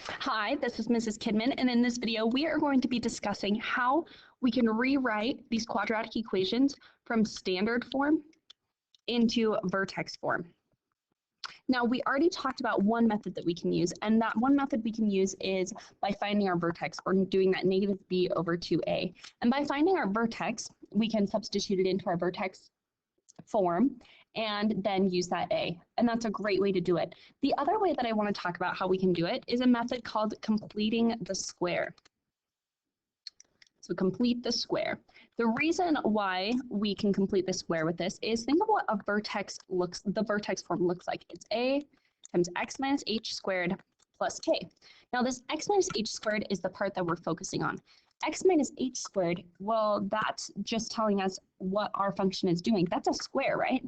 Hi, this is Mrs. Kidman, and in this video, we are going to be discussing how we can rewrite these quadratic equations from standard form into vertex form. Now, we already talked about one method that we can use, and that one method we can use is by finding our vertex, or doing that negative b over 2a. And by finding our vertex, we can substitute it into our vertex form and then use that a, and that's a great way to do it. The other way that I want to talk about how we can do it is a method called completing the square. So complete the square. The reason why we can complete the square with this is think of what a vertex looks, the vertex form looks like. It's a times x minus h squared plus k. Now this x minus h squared is the part that we're focusing on. X minus h squared, well, that's just telling us what our function is doing. That's a square, right?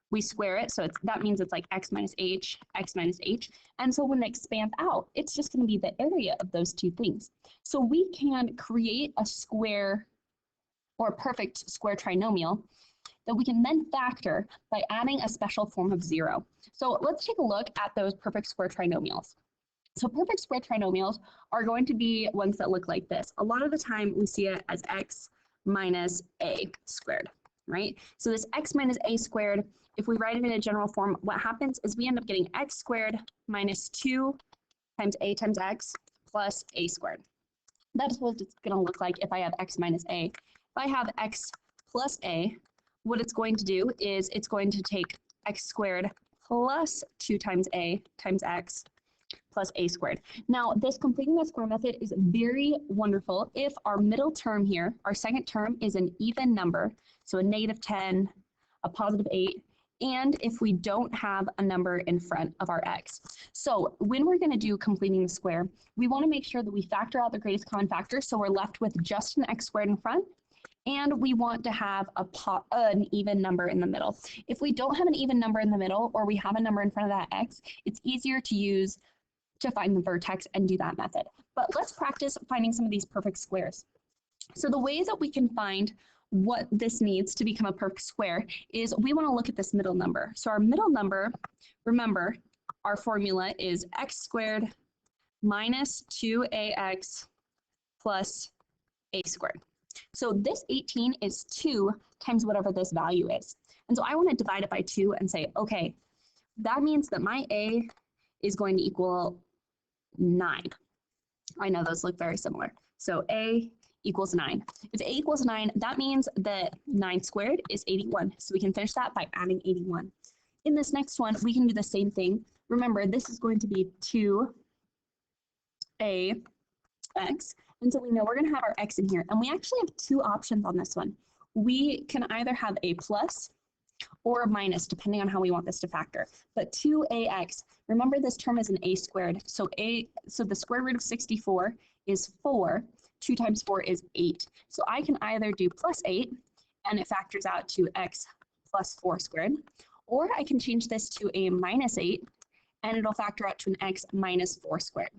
We square it, so that means it's like x minus h, and so when it expands out, it's just going to be the area of those two things. So we can create a square or a perfect square trinomial that we can then factor by adding a special form of 0. So let's take a look at those perfect square trinomials. So perfect square trinomials are going to be ones that look like this. A lot of the time we see it as x minus a squared, right? So this x minus a squared, if we write it in a general form, what happens is we end up getting x squared minus 2 times a times x plus a squared. That's what it's going to look like if I have x minus a. If I have x plus a, what it's going to do is it's going to take x squared plus 2 times a times x plus a squared. Now, this completing the square method is very wonderful if our middle term here, our second term, is an even number, so a negative 10, a positive 8, and if we don't have a number in front of our x. So when we're going to do completing the square, we want to make sure that we factor out the greatest common factor, so we're left with just an x squared in front, and we want to have an even number in the middle. If we don't have an even number in the middle, or we have a number in front of that x, it's easier to find the vertex and do that method. But let's practice finding some of these perfect squares. So the way that we can find what this needs to become a perfect square is we want to look at this middle number. So our middle number, remember, our formula is x squared minus 2ax plus a squared. So this 18 is 2 times whatever this value is. And so I want to divide it by 2 and say, okay, that means that my a is going to equal 9. I know those look very similar. So a equals 9. If a equals 9, that means that 9 squared is 81. So we can finish that by adding 81. In this next one, we can do the same thing. Remember, this is going to be 2ax. And so we know we're going to have our x in here. And we actually have two options on this one. We can either have a plus or a minus, depending on how we want this to factor. But 2ax, remember this term is an a squared. So the square root of 64 is 4. 2 times 4 is 8. So I can either do plus 8, and it factors out to x plus 4 squared, or I can change this to a minus 8, and it'll factor out to an x minus 4 squared.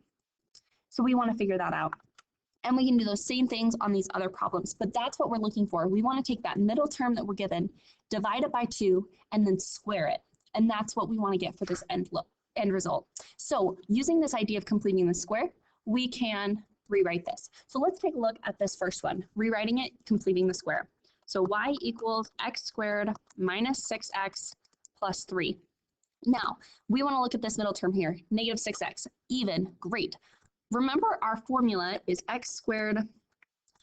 So we want to figure that out. And we can do those same things on these other problems, but that's what we're looking for. We want to take that middle term that we're given, divide it by 2, and then square it. And that's what we want to get for this end result. So using this idea of completing the square, we can rewrite this. So let's take a look at this first one, rewriting it, completing the square. So y equals x squared minus 6x plus 3. Now, we want to look at this middle term here, negative 6x, even, great. Remember, our formula is x squared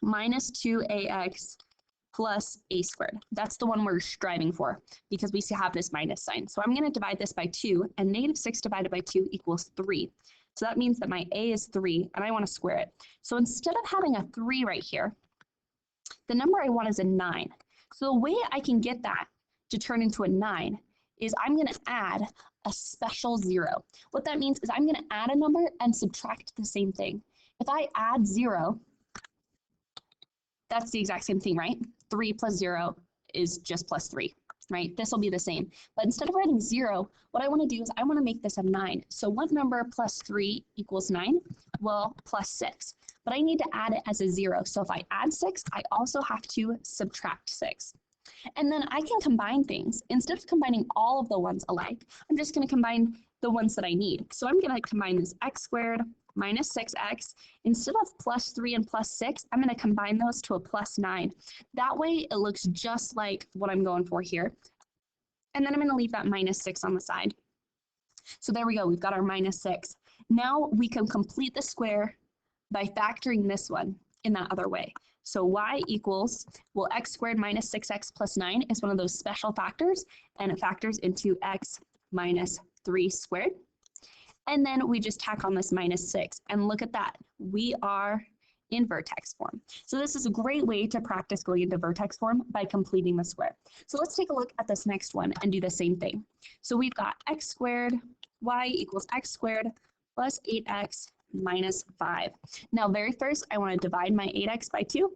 minus 2ax plus a squared. That's the one we're striving for because we have this minus sign. So I'm going to divide this by 2, and negative 6 divided by 2 equals 3. So that means that my a is 3, and I want to square it. So instead of having a 3 right here, the number I want is a 9. So the way I can get that to turn into a 9 is I'm going to add a special 0. What that means is I'm going to add a number and subtract the same thing. If I add 0, that's the exact same thing, right? 3 plus 0 is just plus 3, right? This will be the same. But instead of writing 0, what I want to do is I want to make this a 9. So what number plus 3 equals 9? Well, plus 6. But I need to add it as a 0. So if I add 6, I also have to subtract 6. And then I can combine things. Instead of combining all of the ones alike, I'm just going to combine the ones that I need. So I'm going to combine this x squared minus 6x. Instead of plus 3 and plus 6, I'm going to combine those to a plus 9. That way it looks just like what I'm going for here. And then I'm going to leave that minus 6 on the side. So there we go. We've got our minus 6. Now we can complete the square by factoring this one in that other way. So y equals, well, x squared minus 6x plus 9 is one of those special factors, and it factors into x minus 3 squared. And then we just tack on this minus 6, and look at that. We are in vertex form. So this is a great way to practice going into vertex form by completing the square. So let's take a look at this next one and do the same thing. So we've got x squared, y equals x squared plus 8x minus 5. Now, very first, I want to divide my 8x by 2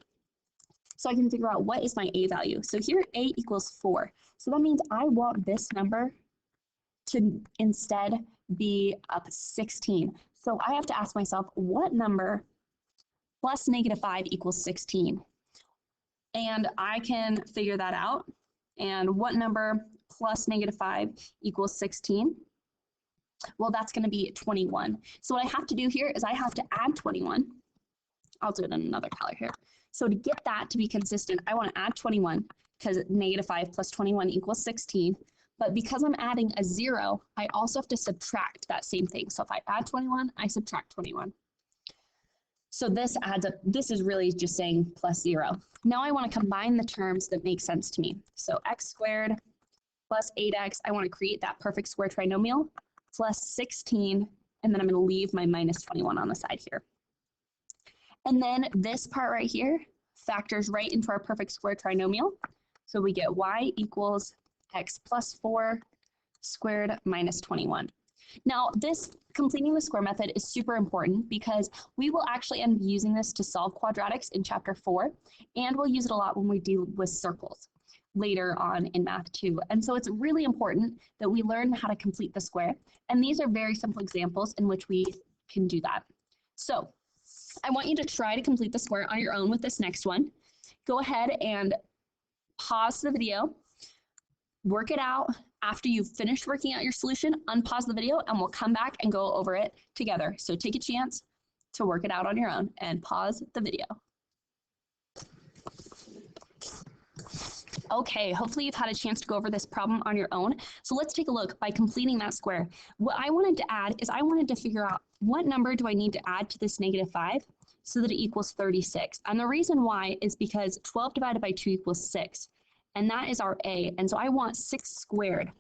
so I can figure out what is my a value. So here, a equals 4. So that means I want this number to instead be up 16. So I have to ask myself, what number plus negative 5 equals 16? And I can figure that out. And what number plus negative 5 equals 16? Well, that's going to be 21. So what I have to do here is I have to add 21. I'll do it in another color here. So to get that to be consistent, I want to add 21 because negative 5 plus 21 equals 16. But because I'm adding a 0, I also have to subtract that same thing. So if I add 21, I subtract 21. So this adds up. This is really just saying plus 0. Now I want to combine the terms that make sense to me. So x squared plus 8x, I want to create that perfect square trinomial, plus 16, and then I'm going to leave my minus 21 on the side here. And then this part right here factors right into our perfect square trinomial. So we get y equals x plus 4 squared minus 21. Now, this completing the square method is super important because we will actually end up using this to solve quadratics in chapter 4, and we'll use it a lot when we deal with circles later on in math too. And so it's really important that we learn how to complete the square. And these are very simple examples in which we can do that. So I want you to try to complete the square on your own with this next one. Go ahead and pause the video, work it out. After you've finished working out your solution, unpause the video and we'll come back and go over it together. So take a chance to work it out on your own and pause the video. Okay, hopefully you've had a chance to go over this problem on your own. So let's take a look by completing that square. What I wanted to add is I wanted to figure out what number do I need to add to this negative 5 so that it equals 36. And the reason why is because 12 divided by 2 equals 6. And that is our a. And so I want 6 squared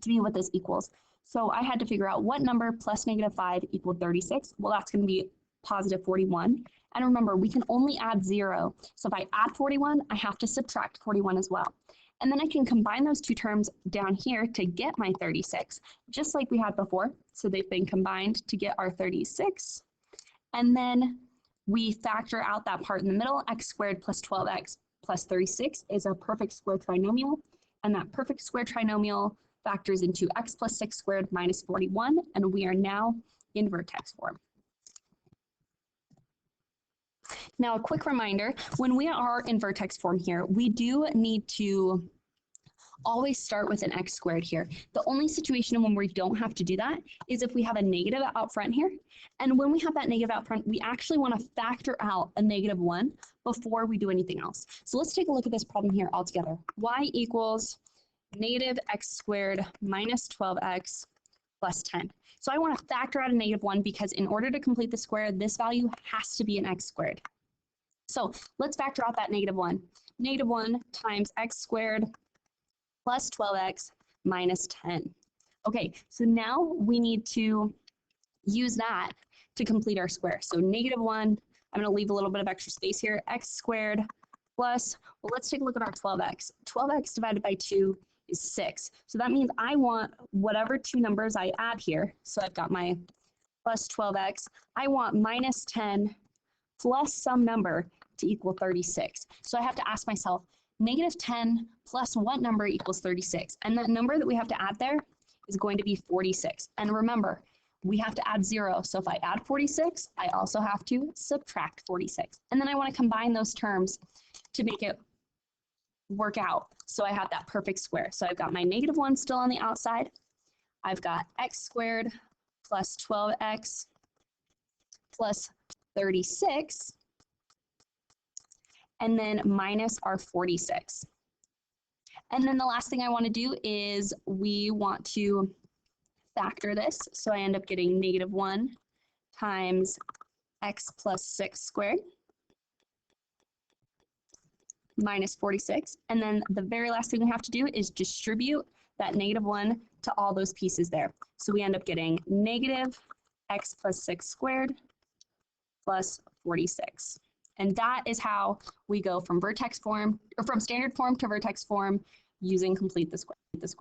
to be what this equals. So I had to figure out what number plus negative 5 equaled 36. Well, that's going to be positive 41. And remember, we can only add 0. So if I add 41, I have to subtract 41 as well. And then I can combine those two terms down here to get my 36, just like we had before. So they've been combined to get our 36. And then we factor out that part in the middle. X squared plus 12x plus 36 is a perfect square trinomial. And that perfect square trinomial factors into x plus 6 squared minus 41. And we are now in vertex form. Now, a quick reminder, when we are in vertex form here, we do need to always start with an x squared here. The only situation when we don't have to do that is if we have a negative out front here. And when we have that negative out front, we actually want to factor out a -1 before we do anything else. So let's take a look at this problem here all together. Y equals negative x squared minus 12x plus 10. So I want to factor out a -1 because in order to complete the square, this value has to be an x squared. So let's factor out that -1. -1 times x squared plus 12x minus 10. Okay, so now we need to use that to complete our square. So -1, I'm going to leave a little bit of extra space here, x squared plus, well, let's take a look at our 12x. 12x divided by 2 is 6. So that means I want whatever two numbers I add here. So I've got my plus 12x. I want minus 10 plus some number to equal 36. So I have to ask myself, -10 plus what number equals 36? And that number that we have to add there is going to be 46. And remember, we have to add 0. So if I add 46, I also have to subtract 46. And then I want to combine those terms to make it work out. So I have that perfect square. So I've got my -1 still on the outside. I've got x squared plus 12x plus 36, and then minus our 46. And then the last thing I want to do is we want to factor this. So I end up getting negative 1 times x plus 6 squared minus 46. And then the very last thing we have to do is distribute that negative 1 to all those pieces there. So we end up getting negative x plus 6 squared plus 46. And that is how we go from vertex form, or from standard form to vertex form using complete the square.